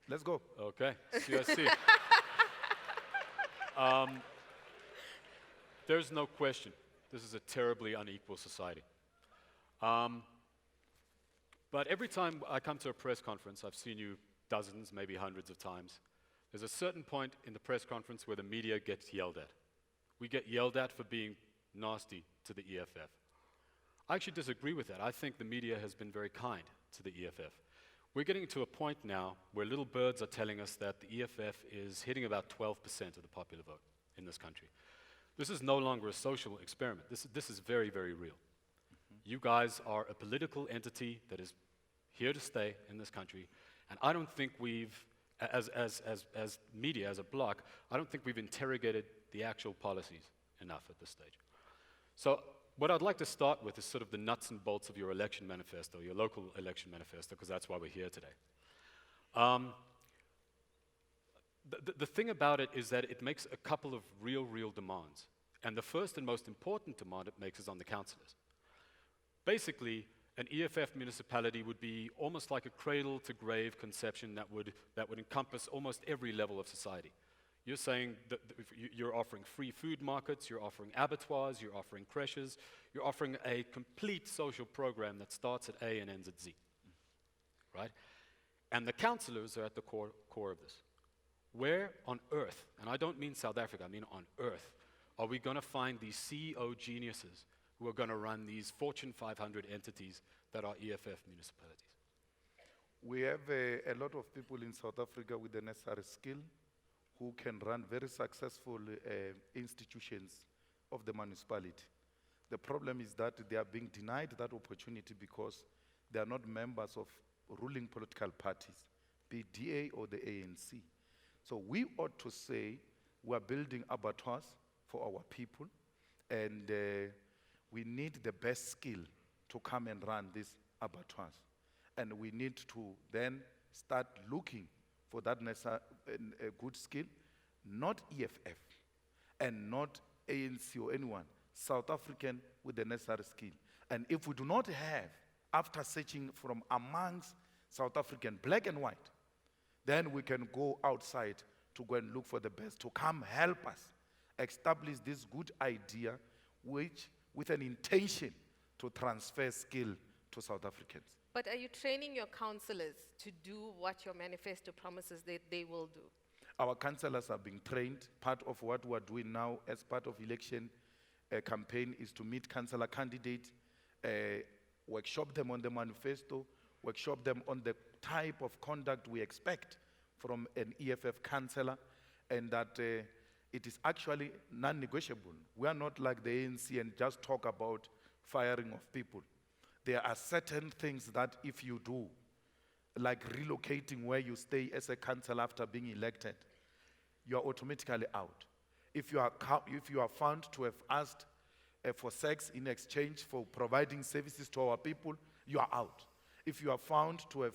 Let's go. Okay, CIC. There's no question, this is a terribly unequal society. But every time I come to a press conference, I've seen you dozens, maybe hundreds of times, there's a certain point in the press conference where the media gets yelled at. We get yelled at for being nasty to the EFF. I actually disagree with that. I think the media has been very kind to the EFF. We're getting to a point now where little birds are telling us that the EFF is hitting about 12% of the popular vote in this country. This is no longer a social experiment. This is very, very real. You guys are a political entity that is here to stay in this country, and I don't think we've, as media, as a bloc, I don't think we've interrogated the actual policies enough at this stage. So what I'd like to start with is sort of the nuts and bolts of your election manifesto, your local election manifesto, because that's why we're here today. The thing about it is that it makes a couple of real demands. And the first and most important demand it makes is on the councillors. Basically, an EFF municipality would be almost like a cradle-to-grave conception that would encompass almost every level of society. You're saying that you're offering free food markets, you're offering abattoirs, you're offering creches, you're offering a complete social program that starts at A and ends at Z, right? And the councillors are at the core of this. Where on earth, and I don't mean South Africa, I mean on earth, are we going to find these CEO geniuses who are going to run these Fortune 500 entities that are EFF municipalities? We have a lot of people in South Africa with the necessary skill who can run very successful institutions of the municipality. The problem is that they are being denied that opportunity because they are not members of ruling political parties, be it DA or the ANC. So we ought to say we are building abattoirs for our people, and we need the best skill to come and run these abattoirs. And we need to then start looking for that good skill, not EFF and not ANC or anyone, South African with the necessary skill. And if we do not have, after searching from amongst South African, black and white, then we can go outside to go and look for the best, to come help us establish this good idea with an intention to transfer skill to South Africans. But are you training your councillors to do what your manifesto promises they will do? Our councillors are being trained. Part of what we are doing now as part of election campaign is to meet councillor candidates, workshop them on the manifesto, workshop them on the type of conduct we expect from an EFF councillor, and that it is actually non-negotiable. We are not like the ANC and just talk about firing of people. There are certain things that if you do, like relocating where you stay as a councillor after being elected, you are automatically out. If you are found to have asked for sex in exchange for providing services to our people, you are out. If you are found to have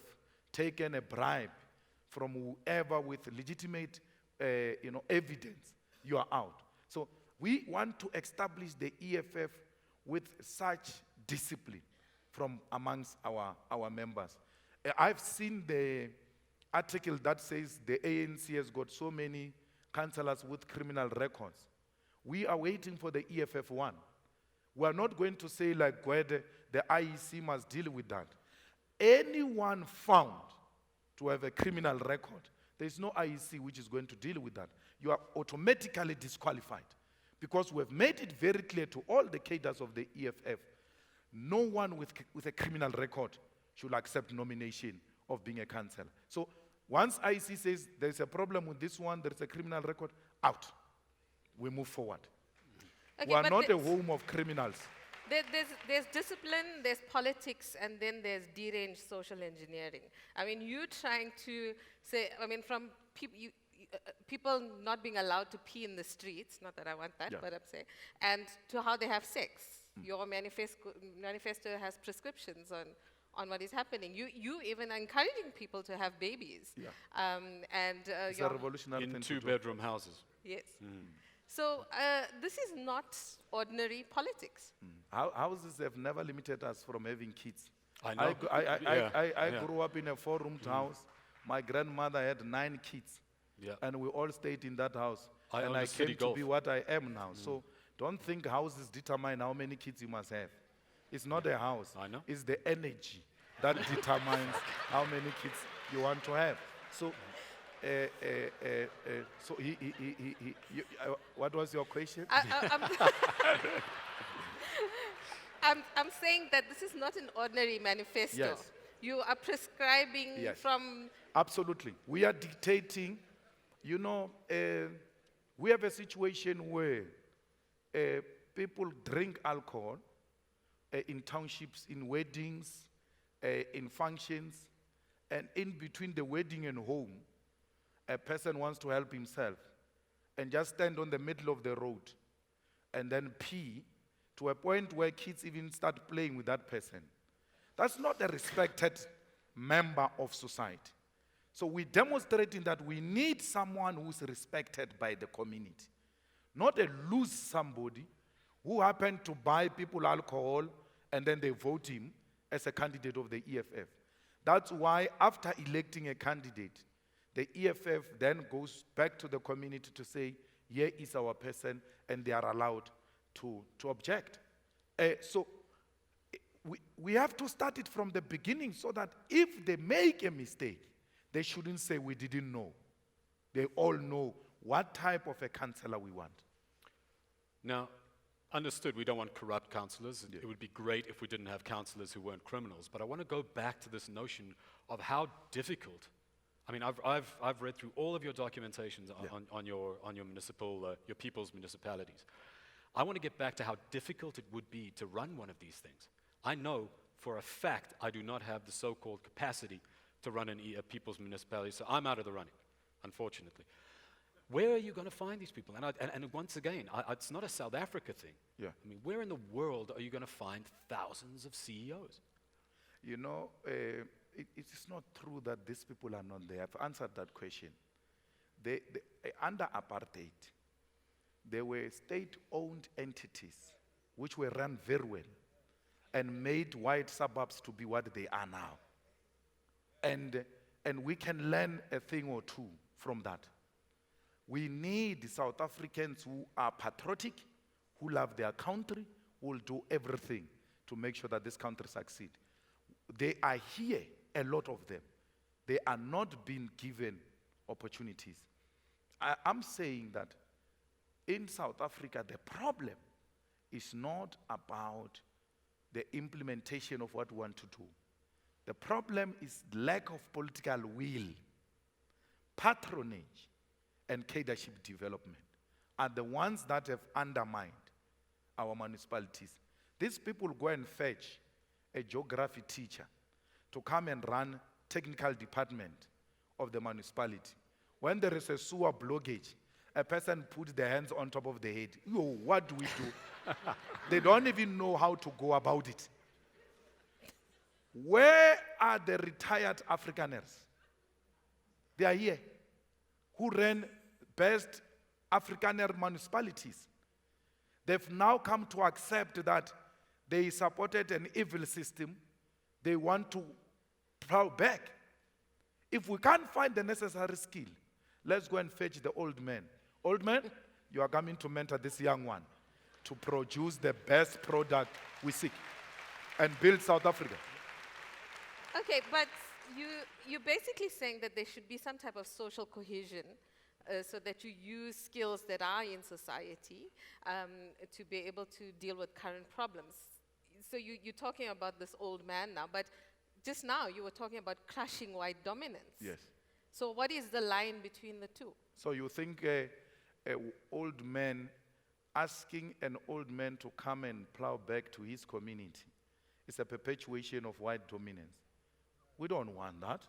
taken a bribe from whoever with legitimate evidence, you are out. So we want to establish the EFF with such discipline from amongst our members. I've seen the article that says the ANC has got so many councillors with criminal records. We are waiting for the EFF one. We are not going to say like where the IEC must deal with that. Anyone found to have a criminal record, there is no IEC which is going to deal with that. You are automatically disqualified because we have made it very clear to all the cadres of the EFF, no one with a criminal record should accept nomination of being a councillor. So once IEC says there's a problem with this one, there's a criminal record, out. We move forward. Okay, we are not a home of criminals. There's discipline, there's politics, and then there's deranged social engineering. I mean, you trying to say, I mean, from people not being allowed to pee in the streets, not that I want that, but I'm saying, and to how they have sex. Your manifesto has prescriptions on what is happening. You even are encouraging people to have babies. Yeah. It's a revolutionary thing in two-bedroom houses. Yes. So this is not ordinary politics. Houses have never limited us from having kids. I know. I grew up in a four-roomed house My grandmother had 9 kids. Yeah. And we all stayed in that house. I and owned I a city came to golf. be what I am now. So don't think houses determine how many kids you must have. It's not a house. I know. It's the energy that determines how many kids you want to have. So, what was your question? I'm saying that this is not an ordinary manifesto. Yes. You are prescribing Yes. from. Absolutely. We are dictating, you know, we have a situation where people drink alcohol in townships, in weddings, in functions, and in between the wedding and home, a person wants to help himself and just stand on the middle of the road and then pee to a point where kids even start playing with that person. That's not a respected member of society. So we're demonstrating that we need someone who's respected by the community, not a loose somebody who happened to buy people alcohol and then they vote him as a candidate of the EFF. That's why after electing a candidate, the EFF then goes back to the community to say, here is our person, and they are allowed to object. So we have to start it from the beginning so that if they make a mistake, they shouldn't say we didn't know. They all know what type of a councillor we want. Now, understood, we don't want corrupt councillors. It would be great if we didn't have councillors who weren't criminals. But I want to go back to this notion of how difficult. I mean, I've read through all of your documentations on your municipal, your people's municipalities. I want to get back to how difficult it would be to run one of these things. I know for a fact I do not have the so-called capacity to run a people's municipality, so I'm out of the running, unfortunately. Where are you going to find these people? And once again, it's not a South Africa thing. Yeah. I mean, where in the world are you going to find thousands of CEOs? You know, it is not true that these people are not there. I've answered that question. Under apartheid, there were state-owned entities which were run very well and made white suburbs to be what they are now. And we can learn a thing or two from that. We need South Africans who are patriotic, who love their country, who will do everything to make sure that this country succeeds. They are here, a lot of them. They are not being given opportunities. I'm saying that in South Africa, the problem is not about the implementation of what we want to do. The problem is lack of political will, patronage, and cadreship development are the ones that have undermined our municipalities. These people go and fetch a geography teacher to come and run technical department of the municipality. When there is a sewer blockage, a person puts their hands on top of the head. Yo, what do we do? They don't even know how to go about it. Where are the retired Afrikaners? They are here. Who ran best Afrikaner municipalities. They've now come to accept that they supported an evil system. They want to plow back. If we can't find the necessary skill, let's go and fetch the old man. Old man, you are coming to mentor this young one to produce the best product we seek and build South Africa. Okay, but you're basically saying that there should be some type of social cohesion so that you use skills that are in society to be able to deal with current problems. So you're talking about this old man now, but just now you were talking about crushing white dominance. Yes. So what is the line between the two? So you think an old man, asking an old man to come and plow back to his community is a perpetuation of white dominance. We don't want that.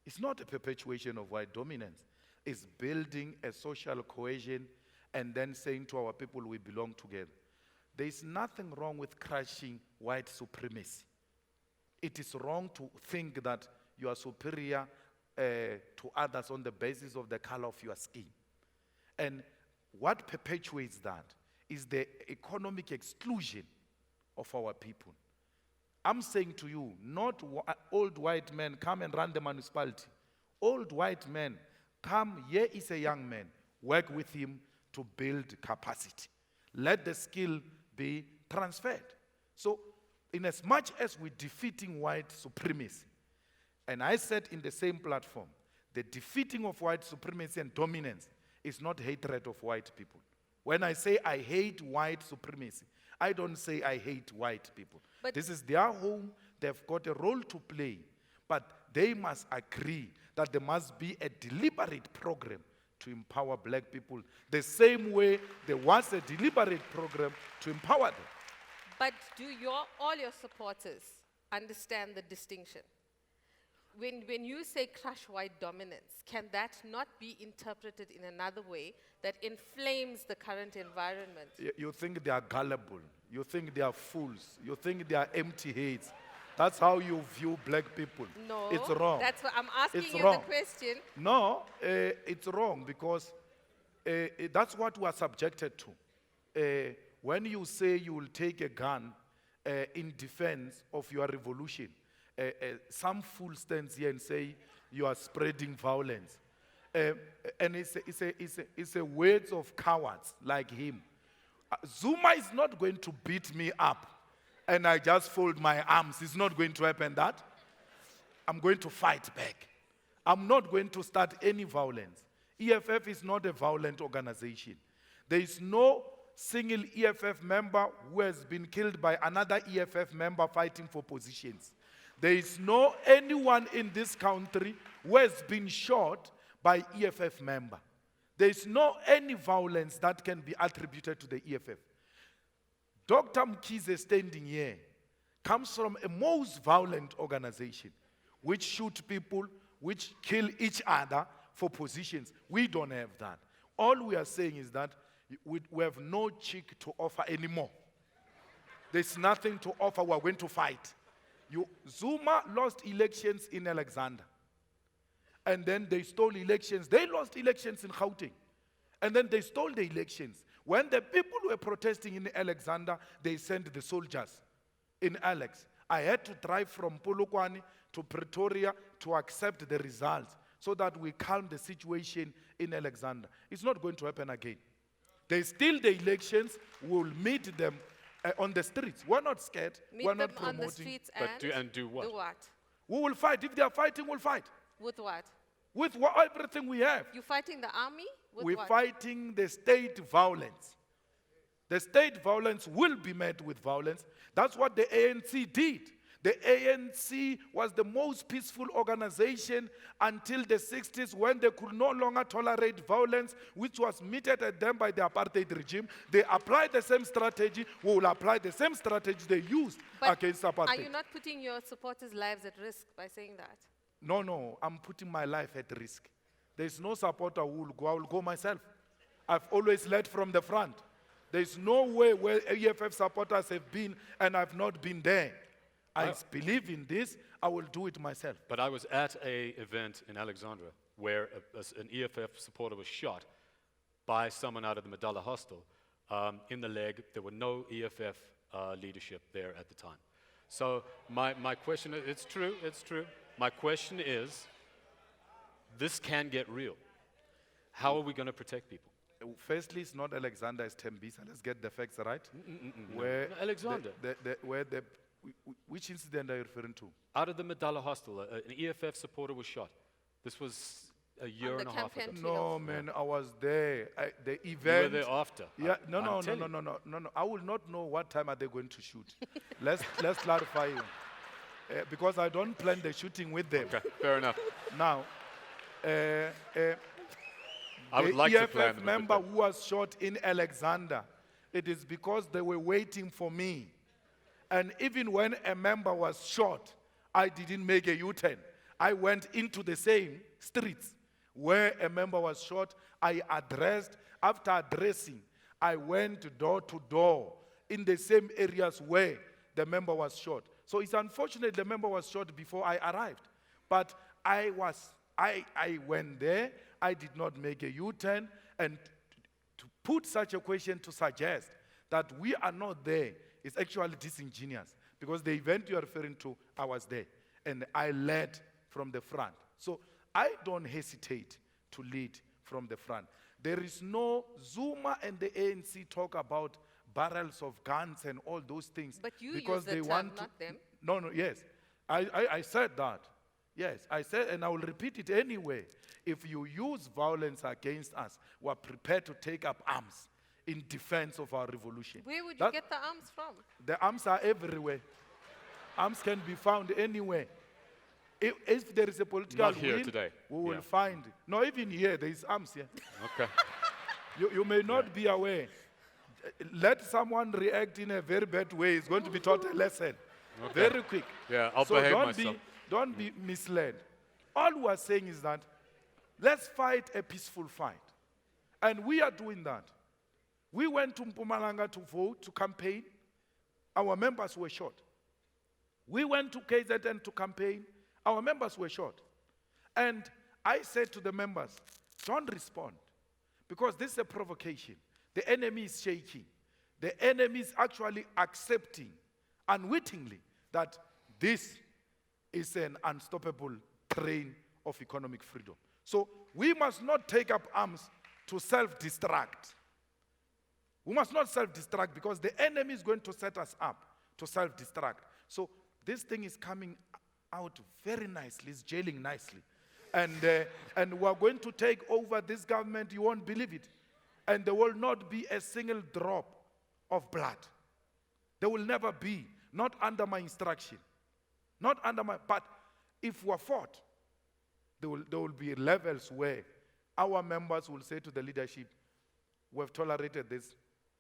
It's not a perpetuation of white dominance. It's building a social cohesion and then saying to our people we belong together. There is nothing wrong with crushing white supremacy. It is wrong to think that you are superior to others on the basis of the color of your skin. And what perpetuates that is the economic exclusion of our people. I'm saying to you, not old white men come and run the municipality. Old white man, come, here is a young man. Work with him to build capacity. Let the skill be transferred. So, in as much as we're defeating white supremacy, and I said in the same platform, the defeating of white supremacy and dominance is not hatred of white people. When I say I hate white supremacy, I don't say I hate white people. But this is their home, they've got a role to play, but they must agree that there must be a deliberate program to empower black people, the same way there was a deliberate program to empower them. But do all your supporters understand the distinction? When you say crush white dominance, can that not be interpreted in another way that inflames the current environment? You think they are gullible. You think they are fools. You think they are empty heads. That's how you view black people. No, it's wrong. That's what I'm asking It's you wrong. the question. No, it's wrong because that's what we are subjected to. When you say you will take a gun in defense of your revolution, some fool stands here and say you are spreading violence. And it's a words of cowards like him. Zuma is not going to beat me up and I just fold my arms. It's not going to happen that. I'm going to fight back. I'm not going to start any violence. EFF is not a violent organization. There is no single EFF member who has been killed by another EFF member fighting for positions. There is no anyone in this country who has been shot by EFF member. There is no any violence that can be attributed to the EFF. Dr. Mkhize standing here comes from a most violent organization which shoot people, which kill each other for positions. We don't have that. All we are saying is that we have no cheek to offer anymore. There's nothing to offer. We're going to fight. Zuma lost elections in Alexander. And then they stole elections. They lost elections in Gauteng. And then they stole the elections. When the people were protesting in Alexander, they sent the soldiers in Alex. I had to drive from Polokwane to Pretoria to accept the results so that we calm the situation in Alexander. It's not going to happen again. They steal the elections. We'll meet them on the streets. We're not scared. Meet We're them not promoting. on the streets And do what? Do what? We will fight. If they are fighting, we'll fight. With what? With everything we have. You fighting the army? With We're what? fighting the state violence. The state violence will be met with violence. That's what the ANC did. The ANC was the most peaceful organization until the 60s when they could no longer tolerate violence, which was meted at them by the apartheid regime. They applied the same strategy. We will apply the same strategy they used against apartheid. Are you not putting your supporters' lives at risk by saying that? No, I'm putting my life at risk. There's no supporter who will go. I will go myself. I've always led from the front. There's no way where EFF supporters have been and I've not been there. I believe in this. I will do it myself. But I was at an event in Alexandra where an EFF supporter was shot by someone out of the Madala hostel in the leg. There were no EFF leadership there at the time. So my question is, it's true. My question is, this can get real. How are we going to protect people? Firstly, it's not Alexander, it's Tembisa. Let's get the facts right. No, Alexander. Which incident are you referring to? Out of the Madala hostel, an EFF supporter was shot. This was a year and a half ago. No, man, I was there. The event. You were there after. Yeah, no. I will not know what time are they going to shoot. Let's clarify you. Because I don't plan the shooting with them. Okay, fair enough. Now, I would the like to EFF plan them member who was shot in Alexander, it is because they were waiting for me. And even when a member was shot, I didn't make a U-turn. I went into the same streets where a member was shot. I addressed, after addressing, I went door to door in the same areas where the member was shot. So it's unfortunate the member was shot before I arrived. But I went there, I did not make a U-turn, and to put such a question to suggest that we are not there is actually disingenuous, because the event you are referring to, I was there, and I led from the front. So I don't hesitate to lead from the front. There is no Zuma and the ANC talk about barrels of guns and all those things. But you because use the they term, want to, not them. No, yes. I said that. Yes, I said, and I will repeat it anyway. If you use violence against us, we're prepared to take up arms in defense of our revolution. Where would you get the arms from? The arms are everywhere. Arms can be found anywhere. If there is a political Not here will, today. we will Yeah. find. No, even here, there is arms here. Okay. You may not be aware. Let someone react in a very bad way. It's going to be taught a lesson. Very quick. Yeah, I'll So behave don't myself. don't be misled. All we are saying is that let's fight a peaceful fight. And we are doing that. We went to Mpumalanga to vote, to campaign. Our members were shot. We went to KZN to campaign. Our members were shot. And I said to the members, don't respond. Because this is a provocation. The enemy is shaking. The enemy is actually accepting, unwittingly, that this is an unstoppable train of economic freedom. So we must not take up arms to self-destruct. We must not self-destruct because the enemy is going to set us up to self-destruct. So this thing is coming out very nicely, it's gelling nicely. And we're going to take over this government, you won't believe it. And there will not be a single drop of blood. There will never be, not under my instruction. Not under my, but if we're fought, there will be levels where our members will say to the leadership, we've tolerated this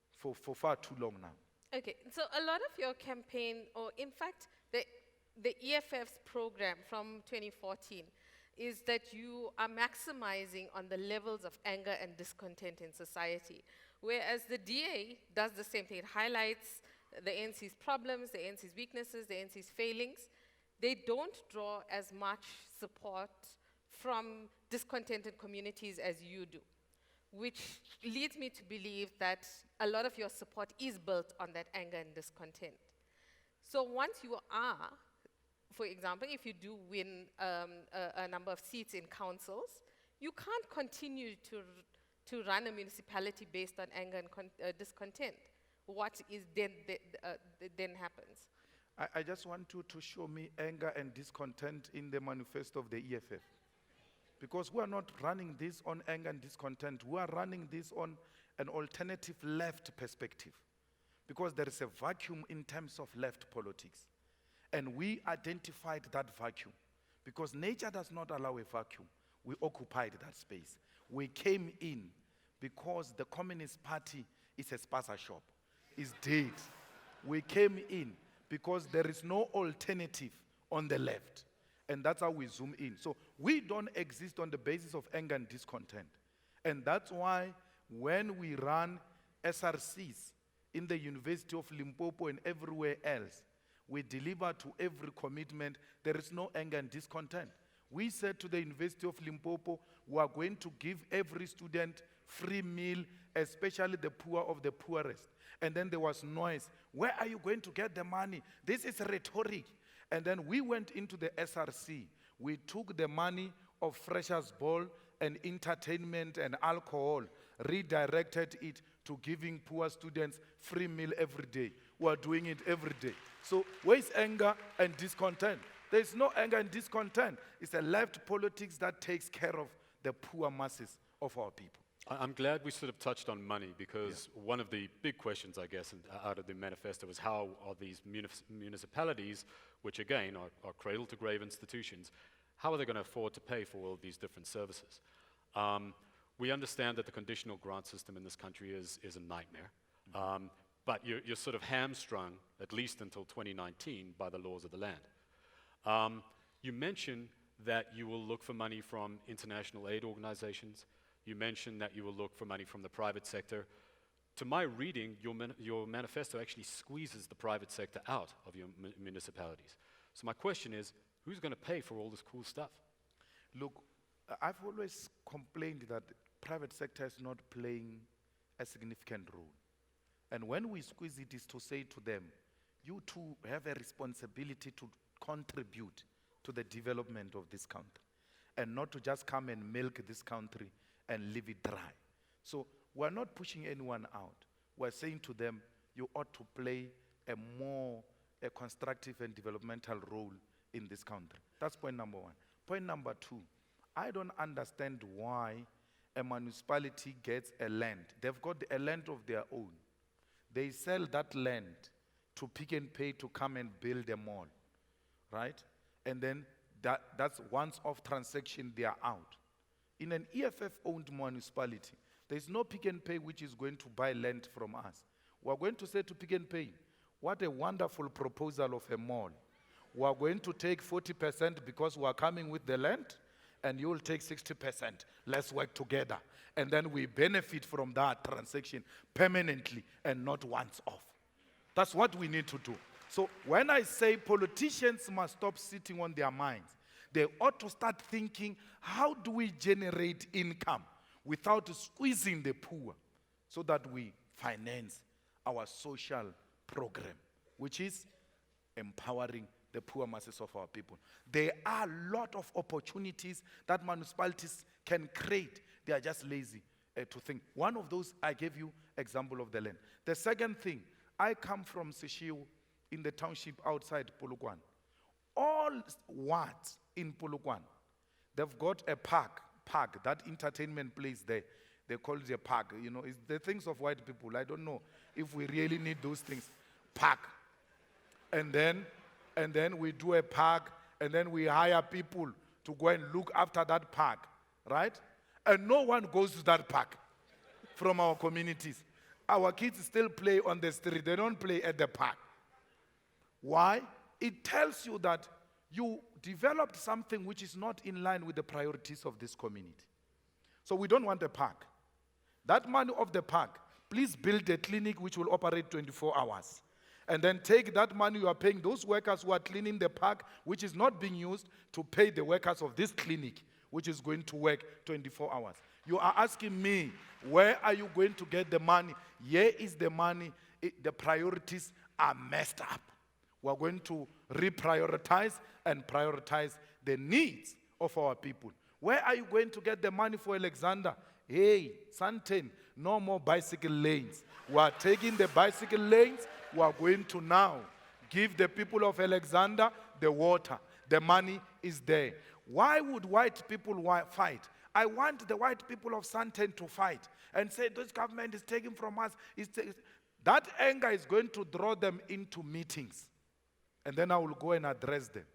for far too long now. Okay, so a lot of your campaign, or in fact, the EFF's program from 2014 is that you are maximizing on the levels of anger and discontent in society, whereas the DA does the same thing. It highlights the ANC's problems, the ANC's weaknesses, the ANC's failings. They don't draw as much support from discontented communities as you do, which leads me to believe that a lot of your support is built on that anger and discontent. So once you are, for example, if you do win a number of seats in councils, you can't continue to run a municipality based on anger and discontent. What is then happens? I just want you to show me anger and discontent in the manifesto of the EFF. Because we are not running this on anger and discontent. We are running this on an alternative left perspective. Because there is a vacuum in terms of left politics. And we identified that vacuum. Because nature does not allow a vacuum. We occupied that space. We came in because the Communist Party is a spaza shop. It's dead. We came in because there is no alternative on the left. And that's how we zoom in. So we don't exist on the basis of anger and discontent. And that's why when we run SRCs in the University of Limpopo and everywhere else, we deliver to every commitment. There is no anger and discontent. We said to the University of Limpopo, we are going to give every student free meal, especially the poor of the poorest. And then there was noise. Where are you going to get the money? This is rhetoric. And then we went into the SRC. We took the money of Freshers' Ball and entertainment and alcohol, redirected it to giving poor students free meal every day. We are doing it every day. So where is anger and discontent? There is no anger and discontent. It's a left politics that takes care of the poor masses of our people. I'm glad we sort of touched on money because one of the big questions, I guess, out of the manifesto was how are these municipalities, which again are cradle-to-grave institutions, how are they going to afford to pay for all these different services? We understand that the conditional grant system in this country is a nightmare, but you're sort of hamstrung, at least until 2019, by the laws of the land. You mentioned that you will look for money from international aid organizations. You mentioned that you will look for money from the private sector. To my reading, your manifesto actually squeezes the private sector out of your municipalities. So my question is, who's going to pay for all this cool stuff? Look, I've always complained that the private sector is not playing a significant role. And when we squeeze it is to say to them, you too have a responsibility to contribute to the development of this country. and not to just come and milk this country and leave it dry. So we're not pushing anyone out. We're saying to them, you ought to play a constructive and developmental role in this country. That's point number one. Point number two, I don't understand why a municipality gets a land. They've got a land of their own. They sell that land to Pick and Pay to come and build a mall, right? And then that's once-off transaction, they are out. In an EFF-owned municipality, there's no Pick and Pay which is going to buy land from us. We're going to say to Pick and Pay, what a wonderful proposal of a mall. We're going to take 40% because we're coming with the land, and you'll take 60%. Let's work together. And then we benefit from that transaction permanently and not once off. That's what we need to do. So when I say politicians must stop sitting on their minds, they ought to start thinking, how do we generate income without squeezing the poor so that we finance our social program, which is empowering the poor masses of our people. There are a lot of opportunities that municipalities can create. They are just lazy to think. One of those, I gave you example of the land. The second thing, I come from Sishiu in the township outside Polokwane. All wards in Polokwane, they've got a park, that entertainment place there. They call it a park. You know, it's the things of white people. I don't know if we really need those things. Park. And then we do a park, and then we hire people to go and look after that park, right? And no one goes to that park from our communities. Our kids still play on the street. They don't play at the park. Why? It tells you that you developed something which is not in line with the priorities of this community. So we don't want a park. That money of the park, please build a clinic which will operate 24 hours. And then take that money you are paying those workers who are cleaning the park, which is not being used, to pay the workers of this clinic, which is going to work 24 hours. You are asking me, where are you going to get the money? Here is the money. The priorities are messed up. We're going to reprioritize and prioritize the needs of our people. Where are you going to get the money for Alexander? Hey, Santen, no more bicycle lanes. We are taking the bicycle lanes. We are going to now give the people of Alexander the water. The money is there. Why would white people fight? I want the white people of Santen to fight and say, this government is taking from us. That anger is going to draw them into meetings. And then I will go and address them.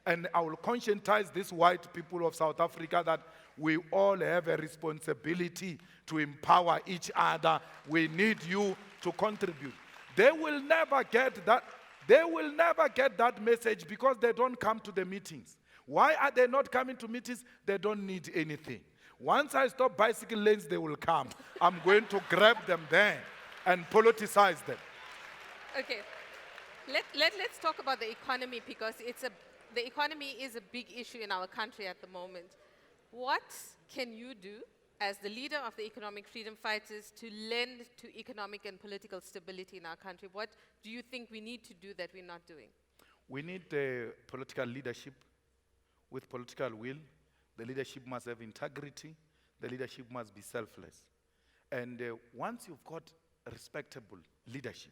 And I will conscientize these white people of South Africa that we all have a responsibility to empower each other. We need you to contribute. They will never get that. They will never get that message because they don't come to the meetings. Why are they not coming to meetings? They don't need anything. Once I stop bicycle lanes, they will come. I'm going to grab them there and politicize them. Okay. Let's talk about the economy because the economy is a big issue in our country at the moment. What can you do as the leader of the economic freedom fighters to lend to economic and political stability in our country? What do you think we need to do that we're not doing? We need political leadership with political will. The leadership must have integrity. The leadership must be selfless. And once you've got respectable leadership,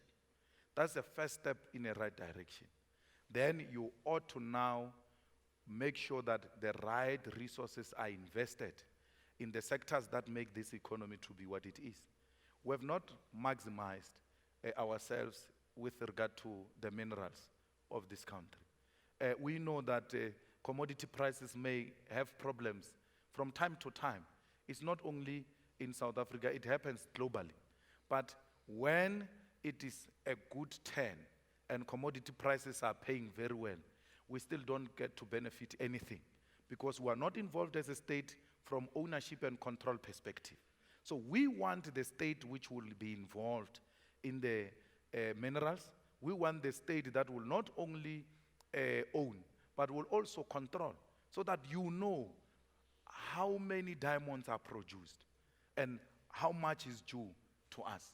that's the first step in the right direction. Then you ought to now make sure that the right resources are invested in the sectors that make this economy to be what it is. We have not maximized ourselves with regard to the minerals of this country. We know that commodity prices may have problems from time to time. It's not only in South Africa, it happens globally. But when it is a good turn and commodity prices are paying very well, we still don't get to benefit anything because we are not involved as a state from ownership and control perspective. So we want the state which will be involved in the minerals. We want the state that will not only own, but will also control so that you know how many diamonds are produced and how much is due to us.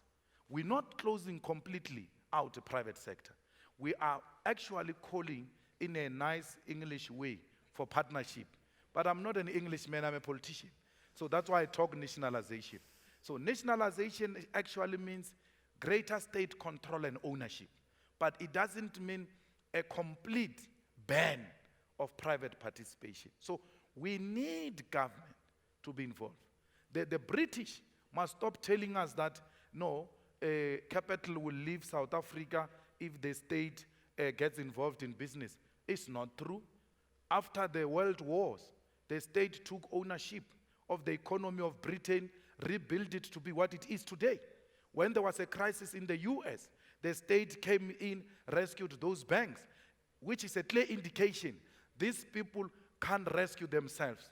We're not closing completely out the private sector. We are actually calling in a nice English way for partnership But I'm not an Englishman, I'm a politician. So that's why I talk nationalization. So nationalization actually means greater state control and ownership. But it doesn't mean a complete ban of private participation. So we need government to be involved. The British must stop telling us that, no, capital will leave South Africa if the state gets involved in business. It's not true. After the world wars, the state took ownership of the economy of Britain, rebuilt it to be what it is today. When there was a crisis in the US, the state came in, rescued those banks, which is a clear indication these people can't rescue themselves.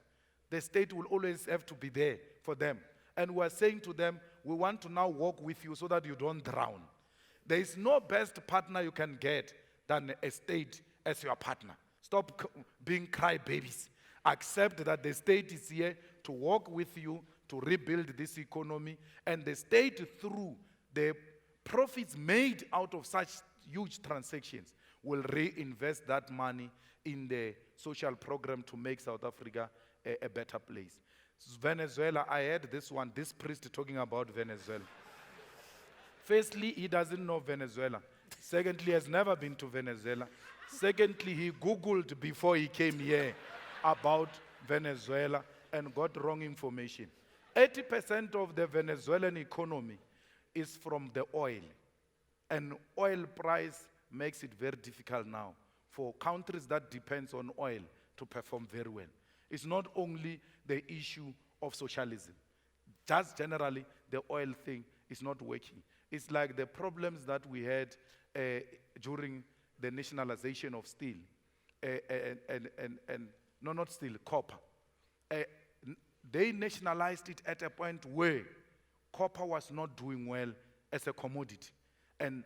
The state will always have to be there for them. And we're saying to them, we want to now walk with you so that you don't drown. There is no best partner you can get than a state as your partner. Stop being crybabies. Accept that the state is here to work with you to rebuild this economy, and the state, through the profits made out of such huge transactions, will reinvest that money in the social program to make South Africa a better place. Venezuela, I heard this priest talking about Venezuela. Firstly, he doesn't know Venezuela. Secondly, he has never been to Venezuela. Secondly, he Googled before he came here about Venezuela and got wrong information. 80% of the Venezuelan economy is from the oil. And oil price makes it very difficult now for countries that depends on oil to perform very well. It's not only the issue of socialism. Just generally, the oil thing is not working. It's like the problems that we had during the nationalization of steel, not steel, copper. They nationalized it at a point where copper was not doing well as a commodity. And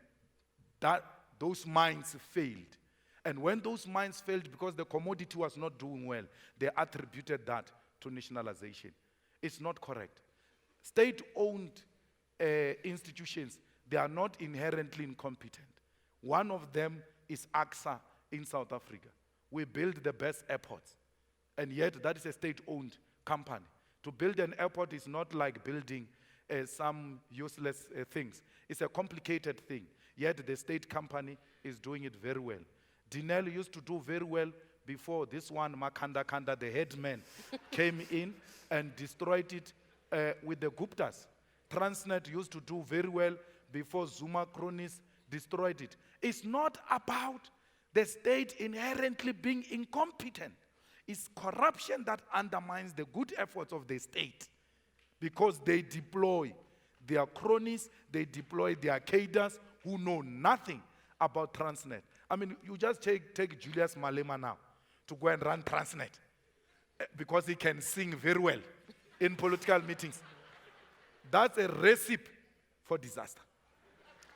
those mines failed. And when those mines failed because the commodity was not doing well, they attributed that to nationalization. It's not correct. State-owned institutions, they are not inherently incompetent. One of them is AXA in South Africa. We build the best airports, and yet that is a state-owned company. To build an airport is not like building some useless things. It's a complicated thing, yet the state company is doing it very well. Dinel used to do very well before this one, Makanda Kanda, the headman, came in and destroyed it with the Guptas. Transnet used to do very well before Zuma cronies destroyed it. It's not about the state inherently being incompetent. It's corruption that undermines the good efforts of the state because they deploy their cronies, they deploy their cadres who know nothing about Transnet. I mean, you just take Julius Malema now to go and run Transnet because he can sing very well in political meetings. That's a recipe for disaster.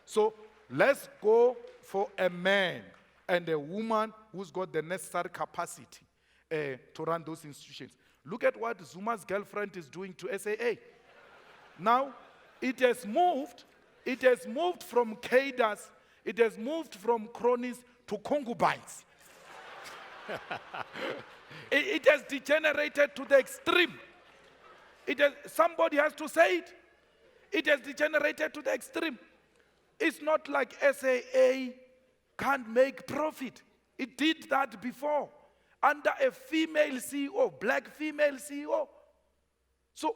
So let's go for a man and a woman who's got the necessary capacity to run those institutions. Look at what Zuma's girlfriend is doing to SAA. Now, it has moved from cadres, it has moved from cronies to concubines. it has degenerated to the extreme. Somebody has to say it. It has degenerated to the extreme. It's not like SAA can't make profit. It did that before under a female CEO, black female CEO. So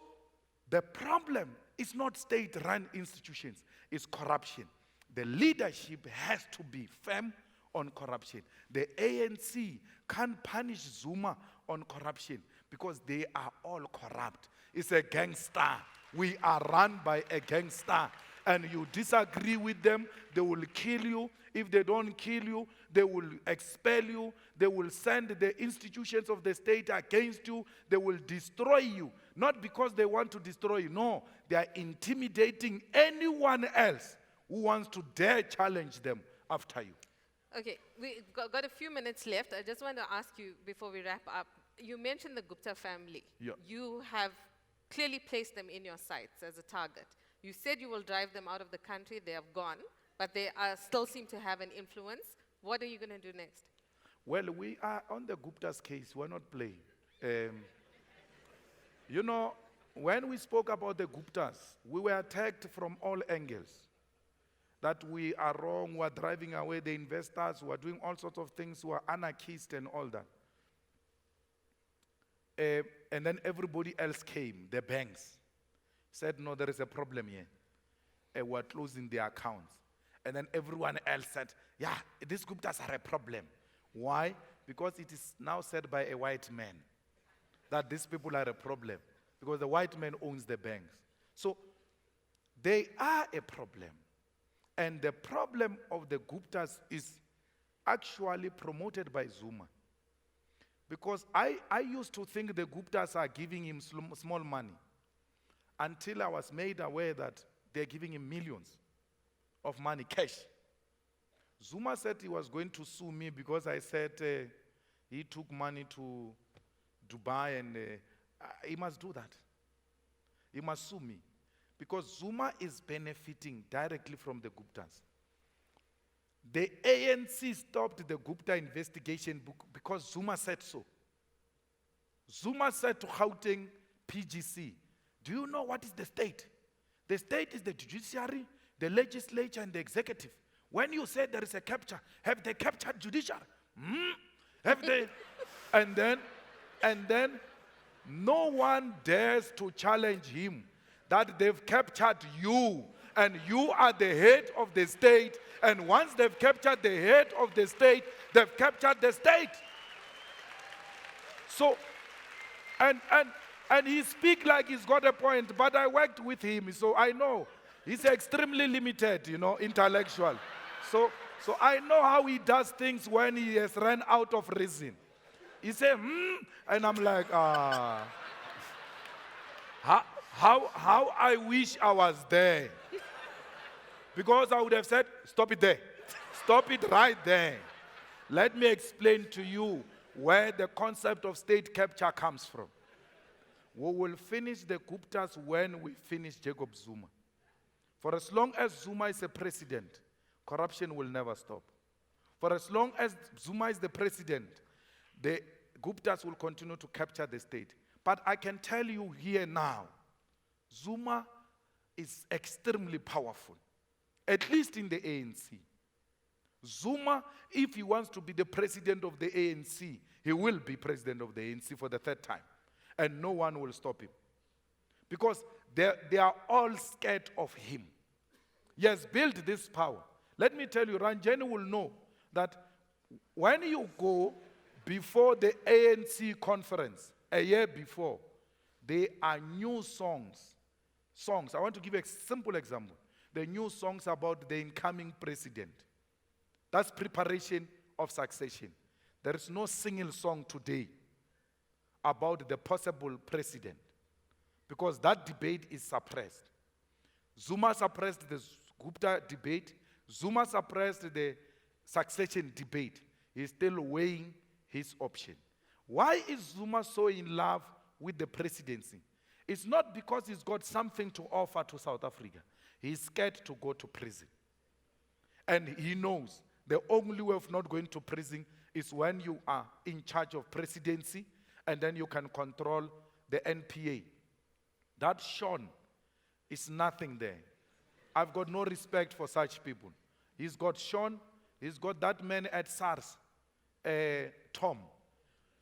the problem is not state-run institutions, it's corruption. The leadership has to be firm on corruption. The ANC can't punish Zuma on corruption because they are all corrupt. It's a gangster. We are run by a gangster. And you disagree with them, they will kill you. If they don't kill you, they will expel you. They will send the institutions of the state against you. They will destroy you. Not because they want to destroy you. No, they are intimidating anyone else who wants to dare challenge them after you. Okay, we got a few minutes left. I just want to ask you before we wrap up. You mentioned the Gupta family. Yeah. You have clearly placed them in your sights as a target. You said you will drive them out of the country. They have gone, but they still seem to have an influence. What are you going to do next? Well, we are on the Gupta's case. We're not playing. You know, when we spoke about the Guptas, we were attacked from all angles. That we are wrong, we are driving away the investors, we are doing all sorts of things, we are anarchists and all that. And then everybody else came, the banks, said, no, there is a problem here. We're closing their accounts. And then everyone else said, yeah, these Guptas are a problem. Why? Because it is now said by a white man that these people are a problem. Because the white man owns the banks. So they are a problem. And the problem of the Guptas is actually promoted by Zuma. Because I used to think the Guptas are giving him small money until I was made aware that they're giving him millions of money, cash. Zuma said he was going to sue me because I said he took money to Dubai and he must do that. He must sue me. Because Zuma is benefiting directly from the Guptas. The ANC stopped the Gupta investigation because Zuma said so. Zuma said to Gauteng PGC, do you know what is the state? The state is the judiciary, the legislature, and the executive. When you say there is a capture, have they captured judiciary? Have they? And then no one dares to challenge him that they've captured you and you are the head of the state, and once they've captured the head of the state, they've captured the state. So, and he speaks like he's got a point, but I worked with him, so I know he's extremely limited, intellectual. So I know how he does things when he has run out of reason. He said, and I'm like, How I wish I was there. Because I would have said, stop it there. Stop it right there. Let me explain to you where the concept of state capture comes from. We will finish the Guptas when we finish Jacob Zuma. For as long as Zuma is a president, corruption will never stop. For as long as Zuma is the president, the Guptas will continue to capture the state. But I can tell you here now, Zuma is extremely powerful, at least in the ANC. Zuma, if he wants to be the president of the ANC, he will be president of the ANC for the third time. And no one will stop him. Because they are all scared of him. He has built this power. Let me tell you, Ranjeni will know that when you go before the ANC conference, a year before, there are new songs. I want to give a simple example. The new songs about the incoming president. That's preparation of succession. There is no single song today about the possible president because that debate is suppressed. Zuma suppressed the Gupta debate. Zuma suppressed the succession debate. He's still weighing his option. Why is Zuma so in love with the presidency? It's not because he's got something to offer to South Africa. He's scared to go to prison. And he knows the only way of not going to prison is when you are in charge of presidency and then you can control the NPA. That Sean is nothing there. I've got no respect for such people. He's got Sean, he's got that man at SARS, Tom.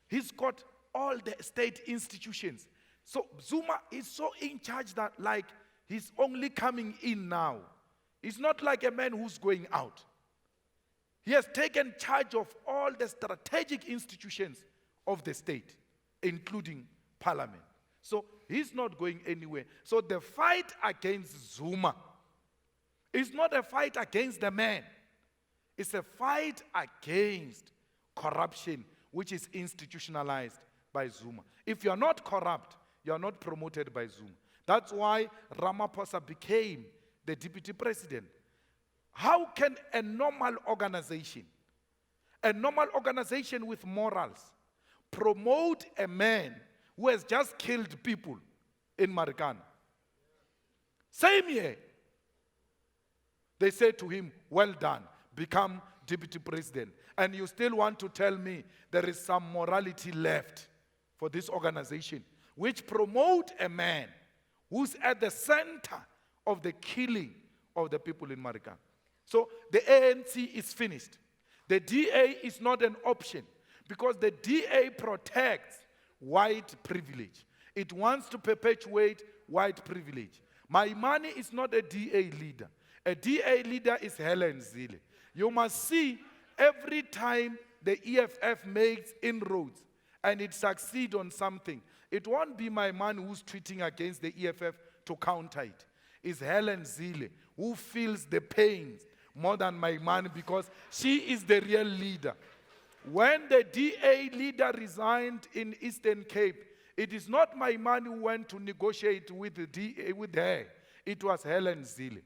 He's got all the state institutions. So Zuma is so in charge that like he's only coming in now. It's not like a man who's going out. He has taken charge of all the strategic institutions of the state, including parliament. So he's not going anywhere. So the fight against Zuma is not a fight against the man. It's a fight against corruption, which is institutionalized by Zuma. If you're not corrupt, you're not promoted by Zuma. That's why Ramaphosa became the deputy president. How can a normal organization with morals, promote a man who has just killed people in Marikana? Same year, they say to him, well done, become deputy president. And you still want to tell me there is some morality left for this organization, which promote a man who's at the center of the killing of the people in Marikana. So the ANC is finished. The DA is not an option because the DA protects white privilege. It wants to perpetuate white privilege. My money is not a DA leader. A DA leader is Helen Zille. You must see every time the EFF makes inroads and it succeeds on something, it won't be my man who's tweeting against the EFF to counter it. It's Helen Zille who feels the pains more than my man because she is the real leader. When the DA leader resigned in Eastern Cape, it is not my man who went to negotiate with the DA, with her. It was Helen Zille.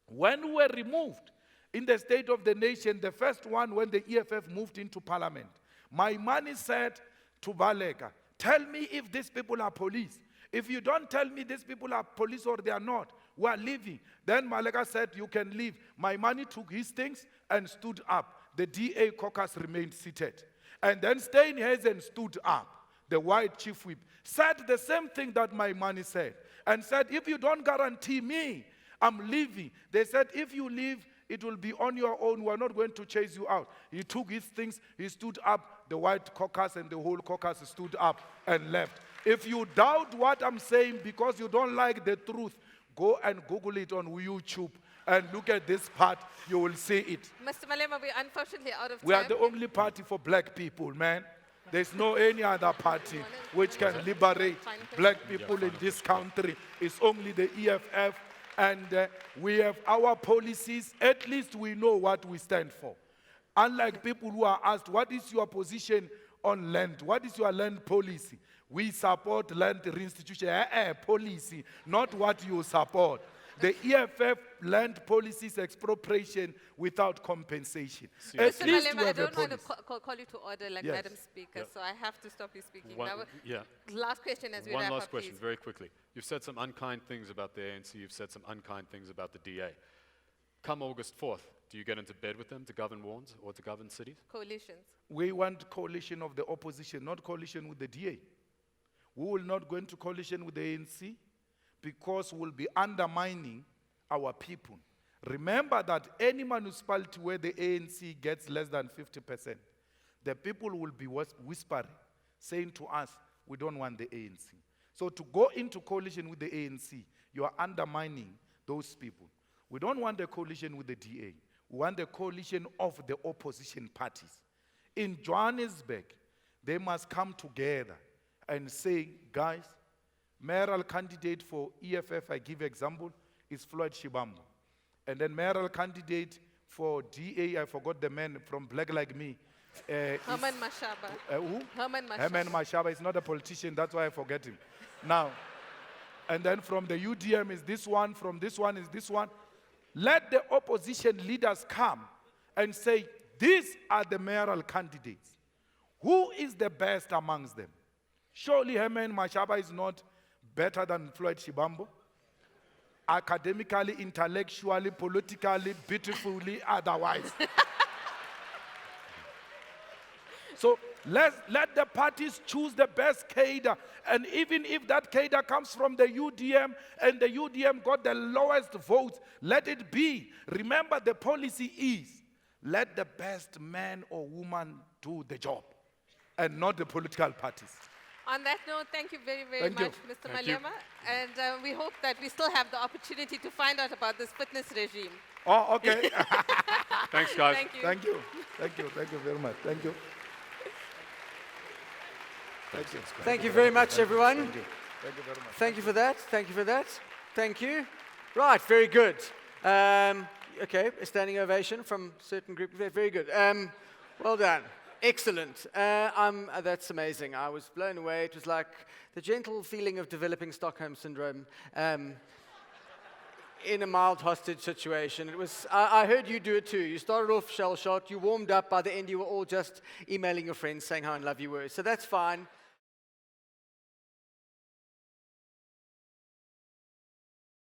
When we were removed in the State of the Nation, the first one when the EFF moved into parliament, my man said to Baleka, tell me if these people are police. If you don't tell me these people are police or they are not, we are leaving. Then Maleka said, you can leave. My money took his things and stood up. The DA caucus remained seated. And then Steenhuisen stood up. The white chief whip said the same thing that my money said. And said, if you don't guarantee me, I'm leaving. They said, if you leave, it will be on your own. We're not going to chase you out. He took his things. He stood up. The white caucus and the whole caucus stood up and left. If you doubt what I'm saying because you don't like the truth, go and Google it on YouTube and look at this part. You will see it. Mr. Malema, we're unfortunately out of time. We are the only party for black people, man. There's no any other party which can liberate black people in this country. It's only the EFF. And we have our policies. At least we know what we stand for. Unlike people who are asked, what is your position on land? What is your land policy? We support land restitution policy, not what you support. The EFF land policy is expropriation without compensation. At Mr. least Malema, we I have a don't want to policy. call you to order like Yes. Madam Speaker, so I have to stop you speaking. One, Now, yeah. last question as we One wrap last up, question, please. very quickly. You've said some unkind things about the ANC. You've said some unkind things about the DA. Come August 4th, do you get into bed with them to govern wards or to govern cities? Coalitions. We want coalition of the opposition, not coalition with the DA. We will not go into coalition with the ANC because we'll be undermining our people. Remember that any municipality where the ANC gets less than 50%, the people will be whispering, saying to us, we don't want the ANC. So to go into coalition with the ANC, you are undermining those people. We don't want a coalition with the DA. We want a coalition of the opposition parties. In Johannesburg, they must come together and say, guys, mayoral candidate for EFF, I give example, is Floyd Shibambo. And then mayoral candidate for DA, I forgot the man from Black Like Me. Herman Mashaba. Who? Herman Mashaba. Herman Mashaba is not a politician, that's why I forget him. Now, and then from the UDM is this one, from this one is this one. Let the opposition leaders come and say, these are the mayoral candidates. Who is the best amongst them? Surely Herman Mashaba is not better than Floyd Shibambo. Academically, intellectually, politically, beautifully, otherwise. So let the parties choose the best cadre. And even if that cadre comes from the UDM and the UDM got the lowest votes, let it be. Remember, the policy is let the best man or woman do the job and not the political parties. On that note, thank you very, very Thank you. much, Mr. Thank you. Malema. And we hope that we still have the opportunity to find out about this fitness regime. Oh, okay. Thanks, guys. Thank you. Thank you. Thank you. Thank you very much. Thank you. Thank you. Thank you very much, everyone. Thank you. Thank you very much. Thank you for that. Thank you for that. Thank you. Right, very good. Okay, a standing ovation from certain group. Very good. Well done. Excellent. That's amazing. I was blown away. It was like the gentle feeling of developing Stockholm syndrome in a mild hostage situation. It was. I heard you do it too. You started off shell shot. You warmed up. By the end, you were all just emailing your friends saying how in love you were. So that's fine.